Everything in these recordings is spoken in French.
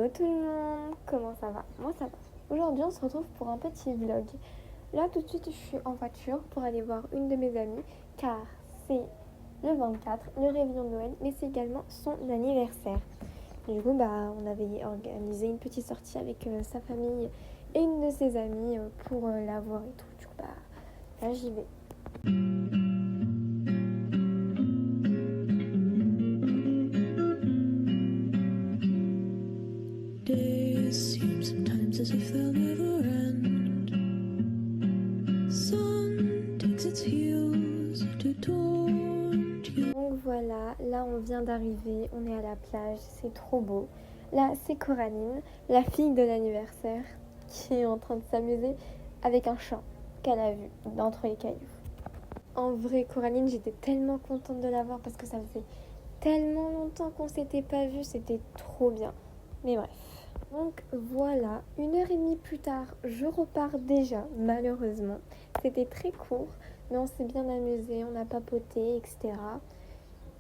Hello tout le monde, comment ça va? Moi ça va. Aujourd'hui on se retrouve pour un petit vlog. Là tout de suite je suis en voiture pour aller voir une de mes amies car c'est le 24, le réveillon de Noël, mais c'est également son anniversaire. Du coup on avait organisé une petite sortie avec sa famille et une de ses amies pour la voir et tout. Du coup là j'y vais. Days seem sometimes as if they'll never end. Sun takes its heels to taunt you. Donc voilà, là on vient d'arriver, on est à la plage, c'est trop beau. Là c'est Coraline, la fille de l'anniversaire, qui est en train de s'amuser avec un chat qu'elle a vu d'entre les cailloux. En vrai Coraline, j'étais tellement contente de la voir parce que ça faisait tellement longtemps qu'on s'était pas vu, c'était trop bien. Mais bref. Donc voilà, 1h30 plus tard, je repars déjà, malheureusement. C'était très court, mais on s'est bien amusé, on a papoté, etc.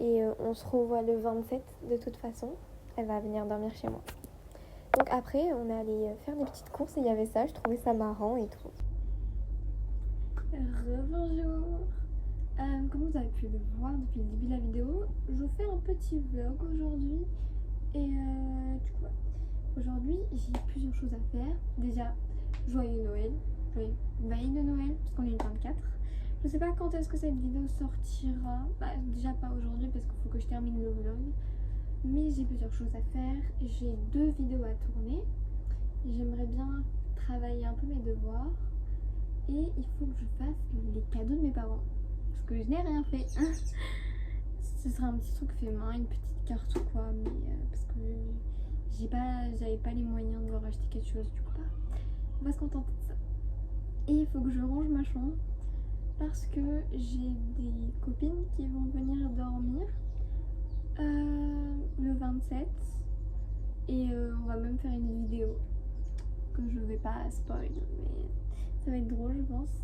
Et on se revoit le 27 de toute façon. Elle va venir dormir chez moi. Donc après, on est allé faire des petites courses et il y avait ça, je trouvais ça marrant et tout. Rebonjour. Comme vous avez pu le voir depuis le début de la vidéo, je vous fais un petit vlog aujourd'hui. Et du coup, aujourd'hui, j'ai plusieurs choses à faire. Déjà, joyeux Noël, joyeux veille de Noël, parce qu'on est le 24. Je sais pas quand est-ce que cette vidéo sortira. Déjà pas aujourd'hui parce qu'il faut que je termine le vlog. Mais j'ai plusieurs choses à faire. J'ai 2 vidéos à tourner. J'aimerais bien travailler un peu mes devoirs. Et il faut que je fasse les cadeaux de mes parents. Parce que je n'ai rien fait. Ce sera un petit truc fait main, une petite carte ou quoi. Mais parce que j'avais pas les moyens de leur acheter quelque chose. Du coup, on va se contenter de ça. Et il faut que je range ma chambre. Parce que j'ai des copines qui vont venir dormir le 27 et on va même faire une vidéo que je vais pas spoil, mais ça va être drôle je pense.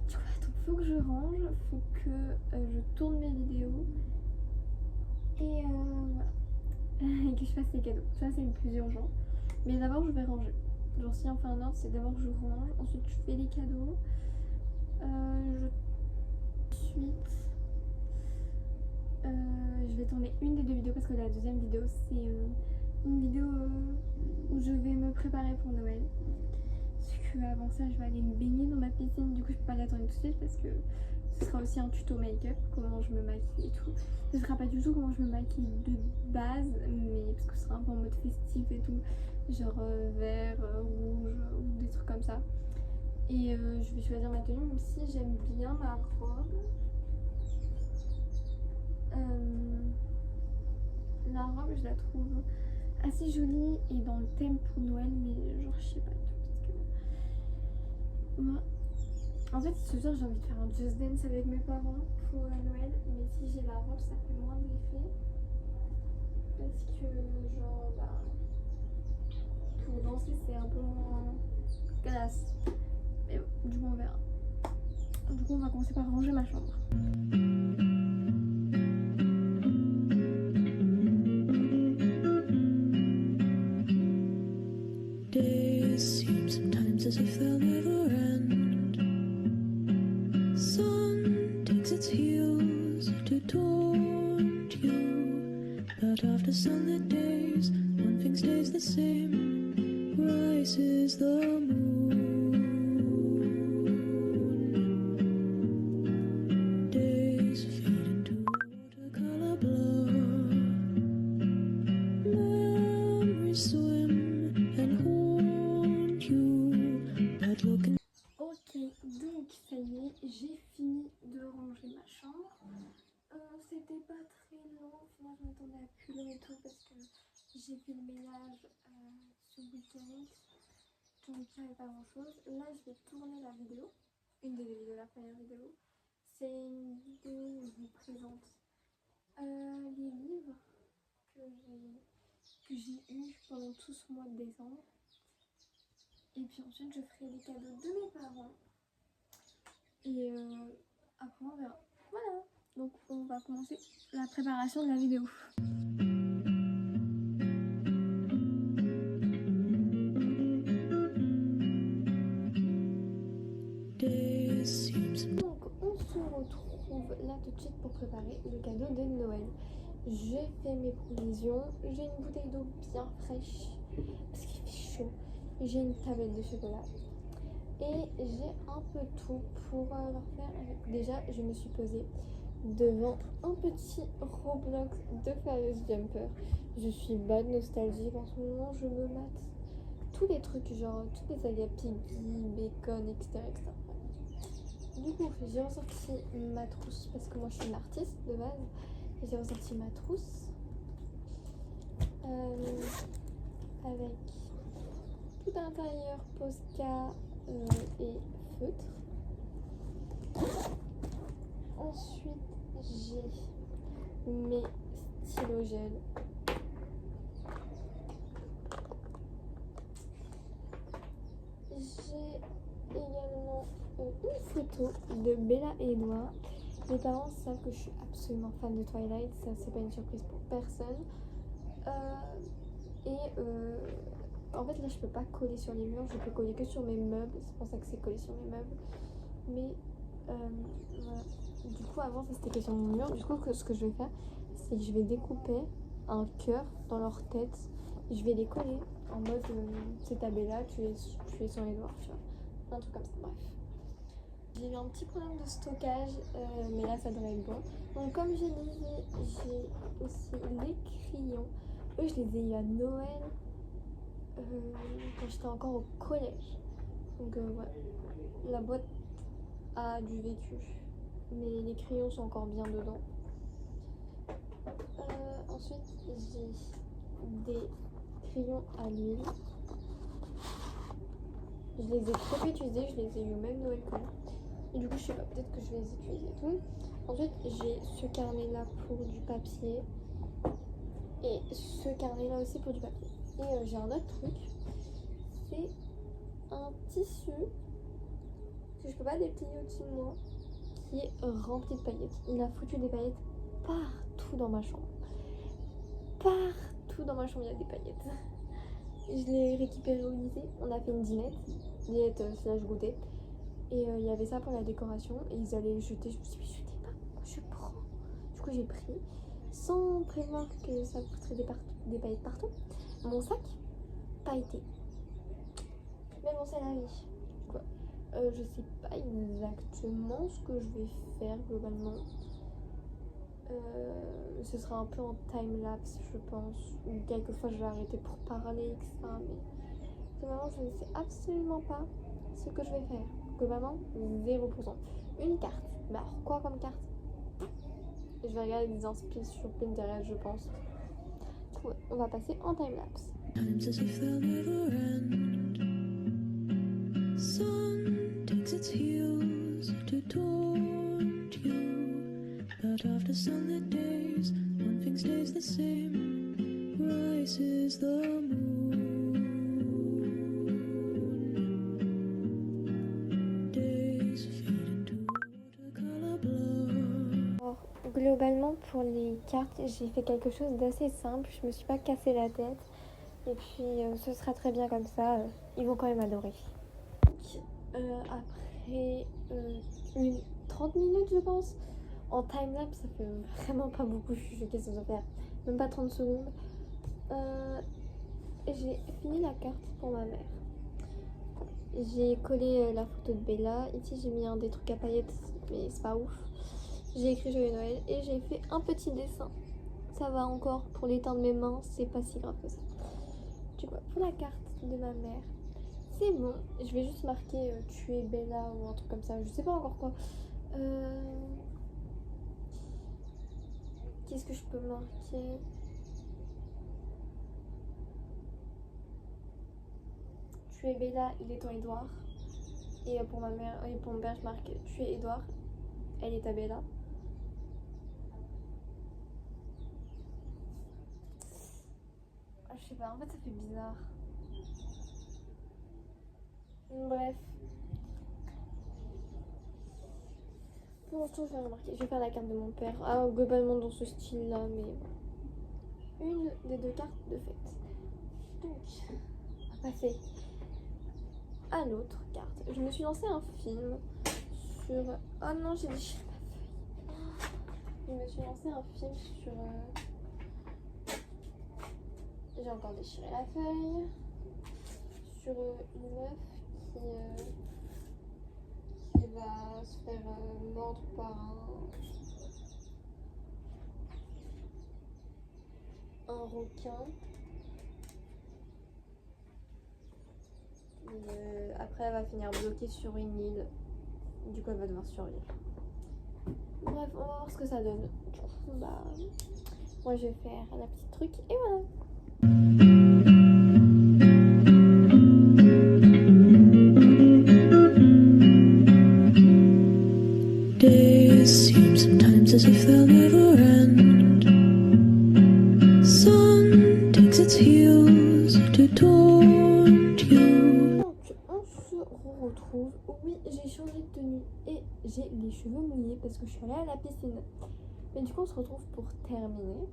Du coup, donc faut que je range, faut que je tourne mes vidéos et voilà. Et que je fasse les cadeaux. Ça c'est le plus urgent. Mais d'abord je vais ranger. Genre si on fait un ordre, c'est d'abord je range, ensuite je fais les cadeaux. Je vais tourner une des 2 vidéos parce que la deuxième vidéo c'est une vidéo où je vais me préparer pour Noël. Parce que avant ça je vais aller me baigner dans ma piscine, du coup je peux pas la tourner tout de suite parce que ce sera aussi un tuto make-up, comment je me maquille et tout. Ce sera pas du tout comment je me maquille de base, mais parce que ce sera un peu en mode festif et tout, genre vert, rouge ou des trucs comme ça. Et je vais choisir ma tenue, même si j'aime bien ma robe. La robe je la trouve assez jolie et dans le thème pour Noël, mais genre je sais pas du tout parce que moi en fait ce soir j'ai envie de faire un Just Dance avec mes parents pour Noël, mais si j'ai la robe ça fait moins d'effet parce que genre pour danser c'est un peu moins classe, mais bon, du coup on verra. Du coup on va commencer par ranger ma chambre. Days seem sometimes as if they'll never end. Sun takes its heels to taunt you. But after sunlit days, one thing stays the same. Rises the moon. Days fade into a watercolor blur. Memories swim and haunt you. But looking. Ok, donc ça y est, j'ai fini de ranger ma chambre. C'était pas très long, au final je m'attendais à plus long et tout parce que j'ai fait le ménage ce week-end. Donc il n'y avait pas grand chose. Là je vais tourner la vidéo, une des vidéos, la première vidéo. C'est une vidéo où je vous présente les livres que j'ai eus pendant tout ce mois de décembre. Et puis ensuite je ferai les cadeaux de mes parents. Et après on verra. Voilà. Donc on va commencer la préparation de la vidéo. préparer le cadeau de Noël. J'ai fait mes provisions, j'ai une bouteille d'eau bien fraîche parce qu'il fait chaud, j'ai une tablette de chocolat et j'ai un peu tout pour leur faire. Déjà, je me suis posée devant un petit Roblox de Furious Jumper. Je suis bad nostalgique en ce moment, je me mate tous les trucs, genre toutes les sagas Piggy, Bacon, etc. Du coup, j'ai ressorti ma trousse parce que moi je suis une artiste de base. J'ai ressorti ma trousse avec tout l'intérieur Posca et feutre. Ensuite, j'ai mes stylos gel. J'ai également une photo de Bella et Edouard. Mes parents savent que je suis absolument fan de Twilight, ça c'est pas une surprise pour personne. En fait là je peux pas coller sur les murs, je peux coller que sur mes meubles, c'est pour ça que c'est collé sur mes meubles. Mais voilà. Du coup avant ça c'était collé sur mon mur, du coup ce que je vais faire c'est que je vais découper un cœur dans leur tête et je vais les coller en mode c'est ta Bella, tu es son Edouard, tu vois, un truc comme ça, bref. J'ai eu un petit problème de stockage, mais là ça devrait être bon. Donc comme je disais, j'ai aussi les crayons. Eux je les ai eu à Noël quand j'étais encore au collège. Donc ouais, la boîte a du vécu, mais les crayons sont encore bien dedans. Ensuite j'ai des crayons à l'huile. Je les ai trop utilisés, je les ai eu au même Noël quand même. Et du coup, je sais pas, peut-être que je vais les utiliser et tout. Ensuite, j'ai ce carnet-là pour du papier. Et ce carnet-là aussi pour du papier. Et j'ai un autre truc. C'est un tissu que je peux pas déplier au-dessus de moi, qui est rempli de paillettes. Il a foutu des paillettes partout dans ma chambre. Partout dans ma chambre, il y a des paillettes. Je l'ai récupéré au lycée. On a fait une dinette slash goûter. Et il y avait ça pour la décoration et ils allaient le jeter. Je me suis dit, jetez pas, je prends. Du coup, j'ai pris sans prévoir que ça foutrait des paillettes partout. Mon sac, pailleté. Mais bon, c'est la vie. Quoi. Je sais pas exactement ce que je vais faire globalement. Ce sera un peu en time-lapse, je pense. Ou quelquefois, je vais arrêter pour parler, etc. Mais vraiment, je ne sais absolument pas ce que je vais faire. Globalement, 0%. Une carte. Bah alors quoi comme carte? Je vais regarder des inspi sur Pinterest, je pense. Du coup, on va passer en time-lapse. Times as if they'll never end. Sun takes its heels to taunt you, but after sunlit days, one thing stays the same. Rises the moon. Days fade into a watercolor blur. Alors, globalement, pour les cartes, j'ai fait quelque chose d'assez simple. Je me suis pas cassé la tête. Et puis, ce sera très bien comme ça. Ils vont quand même adorer. Après 30 minutes, je pense, en timelapse, ça fait vraiment pas beaucoup. Je suis choquée, ça doit faire même pas 30 secondes. J'ai fini la carte pour ma mère. J'ai collé la photo de Bella. Ici, j'ai mis un des trucs à paillettes, mais c'est pas ouf. J'ai écrit Joyeux Noël et j'ai fait un petit dessin. Ça va encore pour l'éteindre mes mains, c'est pas si grave que ça. Du coup, pour la carte de ma mère, c'est bon. Je vais juste marquer tu es Bella ou un truc comme ça. Je sais pas encore quoi. Qu'est-ce que je peux marquer? Tu es Bella, il est ton Edouard. Et pour ma mère et pour mon père, je marque tu es Edouard, elle est ta Bella. Je sais pas, en fait ça fait bizarre. Bref. Pour l'instant, je vais remarquer. Je vais faire la carte de mon père. Ah, globalement dans ce style-là, mais une des deux cartes de fête. Donc, on va passer à l'autre carte. Je me suis lancé un film sur. Oh non, j'ai déchiré ma feuille. Je me suis lancé un film sur... J'ai encore déchiré la feuille. Sur une meuf qui va se faire mordre par un requin. Après, elle va finir bloquée sur une île. Du coup, elle va devoir survivre. Bref, on va voir ce que ça donne. Bah, moi, je vais faire la petite truc et voilà. Days seem sometimes as if they'll never end. Sun takes its heels to taunt you. Donc, on se retrouve. Oui, j'ai changé de tenue et j'ai les cheveux mouillés parce que je suis allée à la piscine. Mais du coup, on se retrouve pour terminer.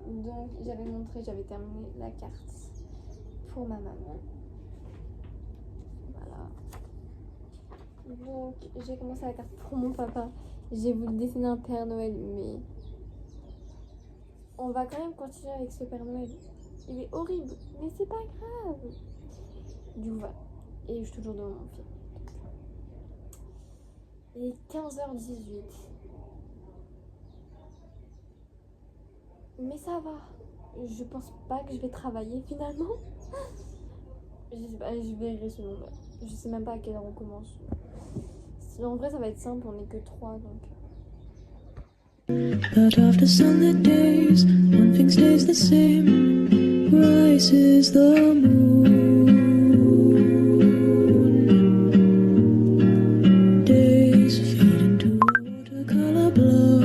Donc, j'avais terminé la carte pour ma maman. Voilà. Donc, j'ai commencé la carte pour mon papa. J'ai voulu dessiner un Père Noël, mais on va quand même continuer avec ce Père Noël. Il est horrible, mais c'est pas grave. Du coup, voilà. Et je suis toujours devant mon film. Il est 15h18. Mais ça va. Je pense pas que je vais travailler finalement. Je verrai selon l'heure. Je sais même pas à quelle heure on commence. En vrai, ça va être simple, on est que 3 donc. But after sunlit days, one thing stays the same. Rises the moon. Days fade into a watercolor blur.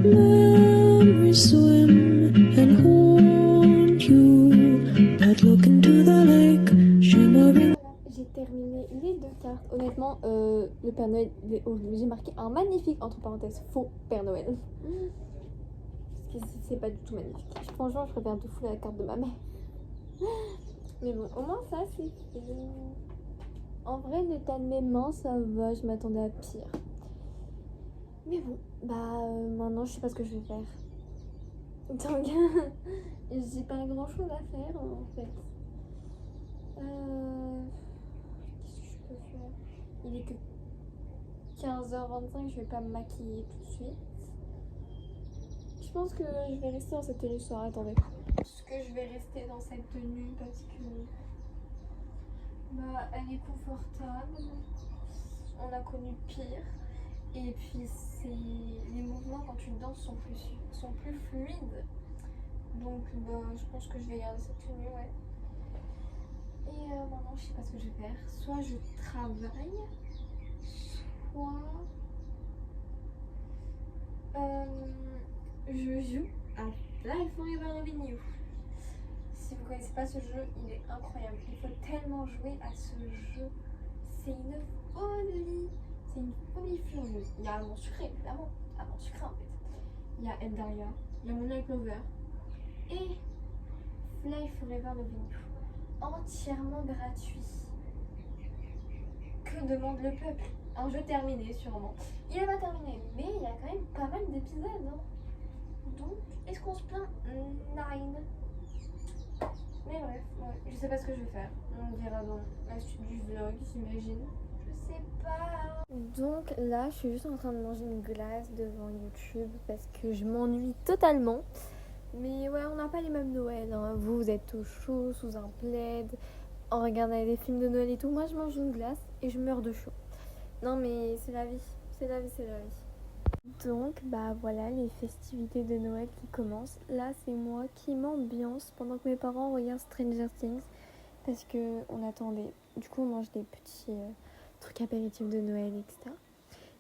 Memories swim and haunt you. But look into the lake, shimmering. J'ai terminé les 2 cartes. Honnêtement, le Père Noël, il est horrible. J'ai marqué un magnifique, entre parenthèses, faux Père Noël. Parce que c'est pas du tout magnifique. Franchement, je préfère tout foutre la carte de ma mère. Mais bon, au moins ça, c'est fait. En vrai, l'état de mes mains, ça va. Je m'attendais à pire. Mais bon, maintenant, je sais pas ce que je vais faire. Donc, j'ai pas grand chose à faire, en fait. Qu'est-ce que je peux faire? Il est que 15h25, je vais pas me maquiller tout de suite. Je pense que je vais rester dans cette tenue ce soir. Attendez. Est-ce que je vais rester dans cette tenue parce que elle est confortable. On a connu pire. Et puis les mouvements quand tu danses sont plus fluides. Donc je pense que je vais garder cette tenue, ouais. Et maintenant, je sais pas ce que je vais faire. Soit je travaille, soit je joue à Life Forever Loving You. Si vous connaissez pas ce jeu, il est incroyable. Il faut tellement jouer à ce jeu. C'est une folie. C'est une folie furieuse. Il y a Amant Sucré, évidemment. Amant Sucré en fait. Il y a Eldaria, il y a Moonlight Lover et Life Forever Loving You. Entièrement gratuit. Que demande le peuple? Un jeu terminé sûrement. Il n'est pas terminé, mais il y a quand même pas mal d'épisodes. Hein. Donc, est-ce qu'on se plaint? Nine. Mais bref, ouais, je sais pas ce que je vais faire. On verra dans la suite du vlog, j'imagine. Je sais pas. Donc là, je suis juste en train de manger une glace devant YouTube parce que je m'ennuie totalement. Mais ouais, on n'a pas les mêmes Noël. Hein. Vous êtes au chaud, sous un plaid, en regardant des films de Noël et tout. Moi, je mange une glace et je meurs de chaud. Non, mais c'est la vie. C'est la vie, c'est la vie. Donc, voilà les festivités de Noël qui commencent. Là, c'est moi qui m'ambiance pendant que mes parents regardent Stranger Things parce qu'on attendait. Du coup, on mange des petits trucs apéritifs de Noël, etc.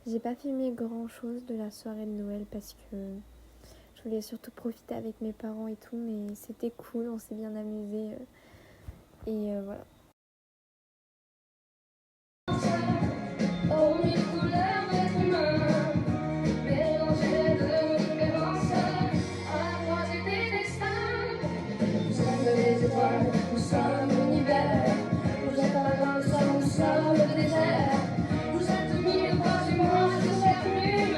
J'ai pas filmé grand chose de la soirée de Noël parce que je voulais surtout profiter avec mes parents et tout, mais c'était cool, on s'est bien amusé et voilà. Nous sommes l'univers, vous êtes un grand sol, nous sommes le désert. Vous êtes mille fois du moins sur cette lune.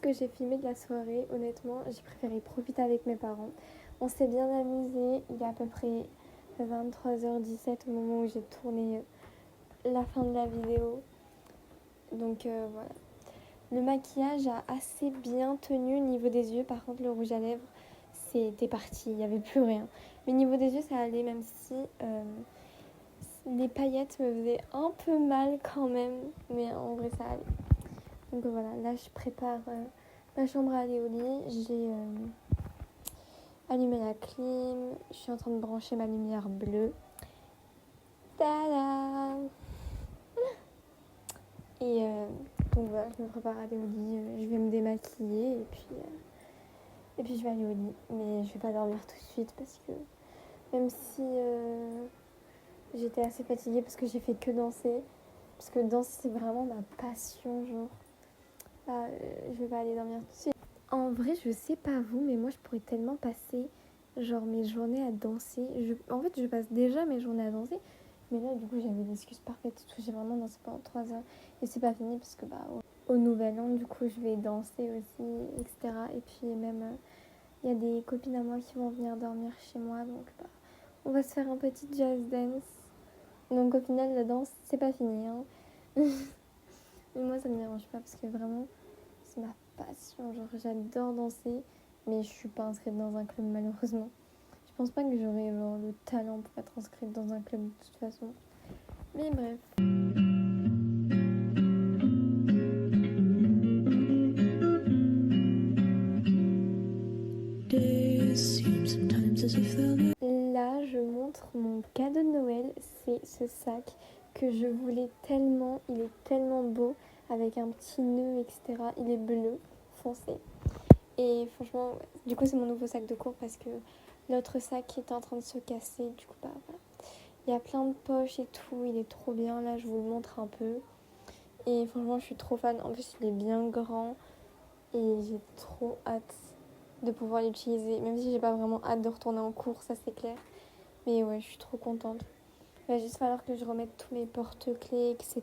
que j'ai filmé de la soirée, honnêtement, j'ai préféré profiter avec mes parents. On s'est bien amusé, il est à peu près 23h17 au moment où j'ai tourné la fin de la vidéo. Donc voilà. Le maquillage a assez bien tenu au niveau des yeux. Par contre, le rouge à lèvres, c'était parti, il n'y avait plus rien. Mais au niveau des yeux, ça allait, même si les paillettes me faisaient un peu mal quand même. Mais en vrai, ça allait. Donc voilà, là, je prépare ma chambre à aller au lit. J'ai allumé la clim. Je suis en train de brancher ma lumière bleue. Tada! Et donc voilà, je me prépare à aller au lit. Je vais me démaquiller et puis je vais aller au lit. Mais je vais pas dormir tout de suite parce que même si j'étais assez fatiguée parce que j'ai fait que danser, parce que danser c'est vraiment ma passion, genre. Bah, je vais pas aller dormir tout de suite. En vrai, je sais pas vous, mais moi je pourrais tellement passer genre mes journées à danser. En fait, je passe déjà mes journées à danser. Mais là, du coup, j'avais l'excuse parfaite. Parce que j'ai vraiment dansé pendant 3 heures. Et c'est pas fini parce que au nouvel an, du coup, je vais danser aussi, etc. Et puis même, il y a des copines à moi qui vont venir dormir chez moi. Donc, on va se faire un petit jazz dance. Donc, au final, la danse, c'est pas fini. Hein. Mais moi, ça me dérange pas parce que vraiment, c'est ma passion. Genre, j'adore danser. Mais je suis pas inscrite dans un club, malheureusement. Je pense pas que j'aurais le talent pour être inscrite dans un club de toute façon. Mais bref. Là, je montre mon cadeau de Noël. C'est ce sac que je voulais tellement. Il est tellement beau avec un petit nœud, etc. Il est bleu foncé. Et franchement, ouais. Du coup, c'est mon nouveau sac de cours parce que l'autre sac est en train de se casser. Du coup, voilà. Il y a plein de poches et tout. Il est trop bien. Là, je vous le montre un peu. Et franchement, je suis trop fan. En plus, il est bien grand. Et j'ai trop hâte de pouvoir l'utiliser. Même si j'ai pas vraiment hâte de retourner en cours, ça c'est clair. Mais ouais, je suis trop contente. Il va juste falloir que je remette tous mes porte-clés, etc.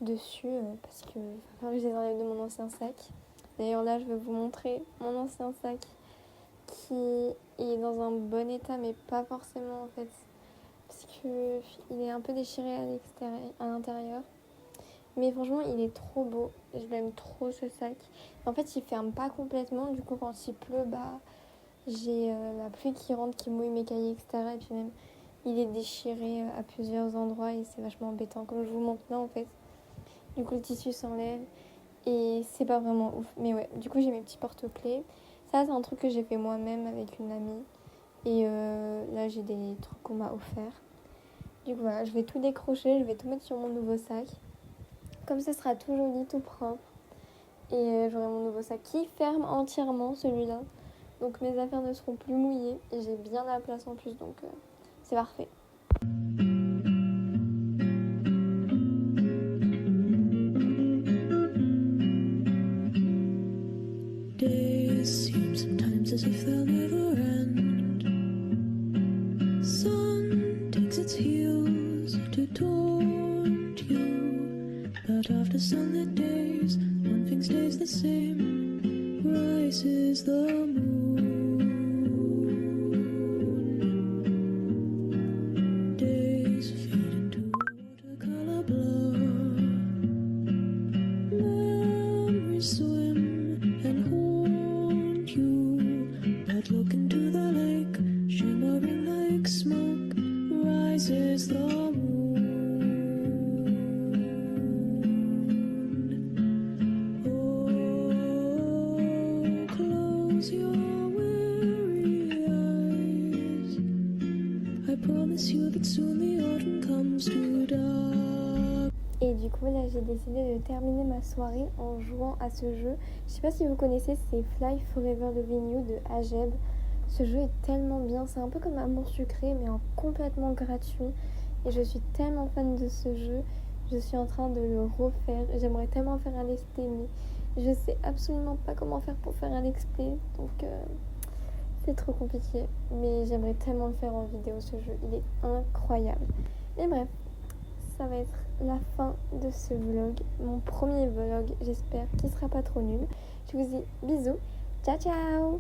dessus. Parce que il va falloir que je les enlève de mon ancien sac. D'ailleurs, là, je vais vous montrer mon ancien sac qui est dans un bon état, mais pas forcément en fait. Parce qu'il est un peu déchiré à l'intérieur. Mais franchement, il est trop beau. Je l'aime trop ce sac. En fait, il ferme pas complètement. Du coup, quand il pleut, j'ai la pluie qui rentre, qui mouille mes cahiers, etc. Et puis même, il est déchiré à plusieurs endroits et c'est vachement embêtant. Comme je vous montre là, en fait. Du coup, le tissu s'enlève et c'est pas vraiment ouf. Mais ouais, du coup, j'ai mes petits porte-clés. Ça, c'est un truc que j'ai fait moi-même avec une amie. Et là, j'ai des trucs qu'on m'a offerts. Du coup, voilà, je vais tout décrocher. Je vais tout mettre sur mon nouveau sac. Comme ça sera tout joli, tout propre. Et j'aurai mon nouveau sac qui ferme entièrement, celui-là. Donc mes affaires ne seront plus mouillées. Et j'ai bien la place en plus, donc c'est parfait. Days seem sometimes as if they'll never end. Sun takes its heels to taunt you, but after sunlit days, one thing stays the same. Rises the moon. Days fade into a watercolor blur. Memories swim and haunt you, but look into the lake, shimmering like smoke. Rises the moon. Oh, close your weary eyes. I promise you that soon the autumn comes to dark. Et du coup, là, j'ai décidé de terminer ma soirée en jouant à ce jeu. Je sais pas si vous connaissez, c'est Fly Forever Loving You de Ageb. Ce jeu est tellement bien, c'est un peu comme Amour Sucré, mais en complètement gratuit. Et je suis tellement fan de ce jeu, je suis en train de le refaire. J'aimerais tellement faire un let's play, mais je sais absolument pas comment faire pour faire un let's play. Donc, c'est trop compliqué. Mais j'aimerais tellement le faire en vidéo, ce jeu. Il est incroyable. Et bref, ça va être la fin de ce vlog, mon premier vlog, j'espère qu'il sera pas trop nul. Je vous dis bisous, ciao ciao.